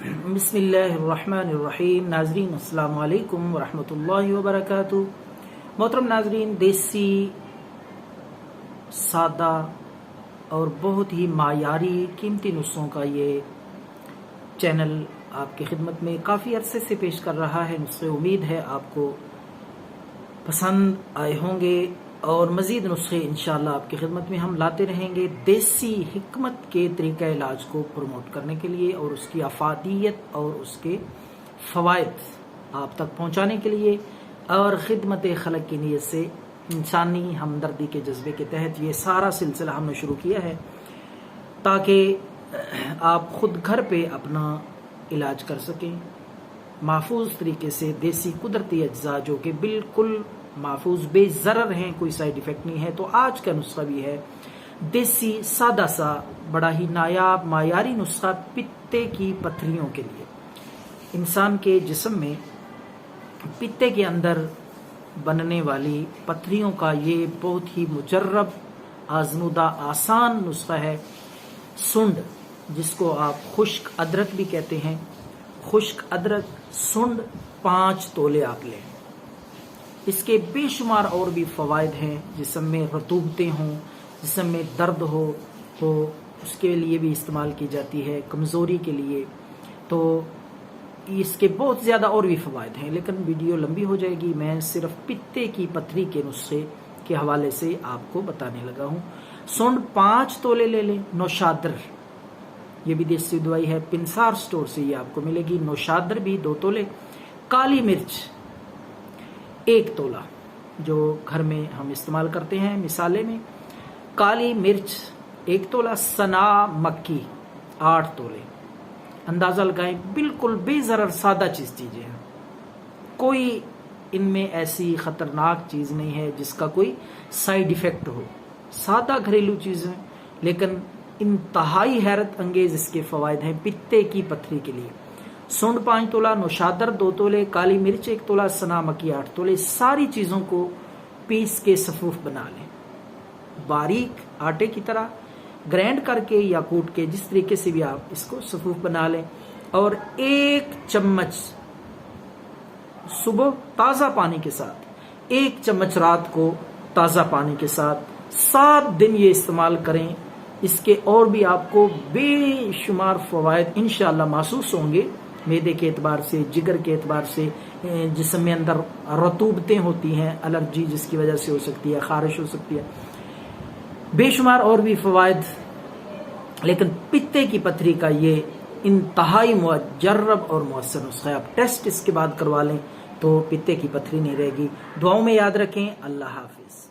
بسم اللہ الرحمن الرحیم۔ ناظرین السلام علیکم ورحمۃ اللہ وبرکاتہ۔ محترم ناظرین، دیسی، سادہ اور بہت ہی معیاری قیمتی نسخوں کا یہ چینل آپ کی خدمت میں کافی عرصے سے پیش کر رہا ہے۔ نسخے امید ہے آپ کو پسند آئے ہوں گے اور مزید نسخے انشاءاللہ آپ کی خدمت میں ہم لاتے رہیں گے، دیسی حکمت کے طریقہ علاج کو پروموٹ کرنے کے لیے اور اس کی افادیت اور اس کے فوائد آپ تک پہنچانے کے لیے، اور خدمت خلق کی نیت سے انسانی ہمدردی کے جذبے کے تحت یہ سارا سلسلہ ہم نے شروع کیا ہے، تاکہ آپ خود گھر پہ اپنا علاج کر سکیں محفوظ طریقے سے۔ دیسی قدرتی اجزاء جو کہ بالکل محفوظ بے ضرر ہیں، کوئی سائیڈ ایفیکٹ نہیں ہے۔ تو آج کا نسخہ بھی ہے دیسی، سادہ سا، بڑا ہی نایاب معیاری نسخہ پتے کی پتھریوں کے لیے۔ انسان کے جسم میں پتے کے اندر بننے والی پتھریوں کا یہ بہت ہی مجرب، آزمودہ، آسان نسخہ ہے۔ سنڈ، جس کو آپ خشک ادرک بھی کہتے ہیں، خشک ادرک، سنڈ 5 تولے آپ لیں۔ اس کے بے شمار اور بھی فوائد ہیں۔ جسم میں رطوبتیں ہوں، جسم میں درد ہو اس کے لیے بھی استعمال کی جاتی ہے، کمزوری کے لیے۔ تو اس کے بہت زیادہ اور بھی فوائد ہیں، لیکن ویڈیو لمبی ہو جائے گی۔ میں صرف پتے کی پتھری کے نسخے کے حوالے سے آپ کو بتانے لگا ہوں۔ سونڈ 5 تولے لے لیں۔ نوشادر، یہ بھی دیسی دوائی ہے، پنسار سٹور سے یہ آپ کو ملے گی۔ نوشادر بھی 2 تولے۔ کالی مرچ 1 تولہ، جو گھر میں ہم استعمال کرتے ہیں مثالے میں۔ کالی مرچ 1 تولہ۔ سنا مکی 8 تولے۔ اندازہ لگائیں، بالکل بے ضرر سادہ چیزیں ہیں، کوئی ان میں ایسی خطرناک چیز نہیں ہے جس کا کوئی سائیڈ ایفیکٹ ہو۔ سادہ گھریلو چیزیں، لیکن انتہائی حیرت انگیز اس کے فوائد ہیں پتے کی پتھری کے لیے۔ سونڈ 5 تولہ، نوشادر 2 تولے، کالی مرچ 1 تولہ، سنا مکی 8 تولے۔ ساری چیزوں کو پیس کے صفوف بنا لیں، باریک آٹے کی طرح گرینڈ کر کے یا کوٹ کے، جس طریقے سے بھی آپ اس کو صفوف بنا لیں، اور 1 چمچ صبح تازہ پانی کے ساتھ، 1 چمچ رات کو تازہ پانی کے ساتھ 7 دن یہ استعمال کریں۔ اس کے اور بھی آپ کو بے شمار فوائد انشاءاللہ محسوس ہوں گے، معدے کے اعتبار سے، جگر کے اعتبار سے، جسم میں اندر رطوبتیں ہوتی ہیں، الرجی جس کی وجہ سے ہو سکتی ہے، خارش ہو سکتی ہے، بے شمار اور بھی فوائد۔ لیکن پتے کی پتھری کا یہ انتہائی مجرب اور مؤثر نسخہ ہے۔ آپ ٹیسٹ اس کے بعد کروا لیں تو پتے کی پتھری نہیں رہے گی۔ دعاؤں میں یاد رکھیں۔ اللہ حافظ۔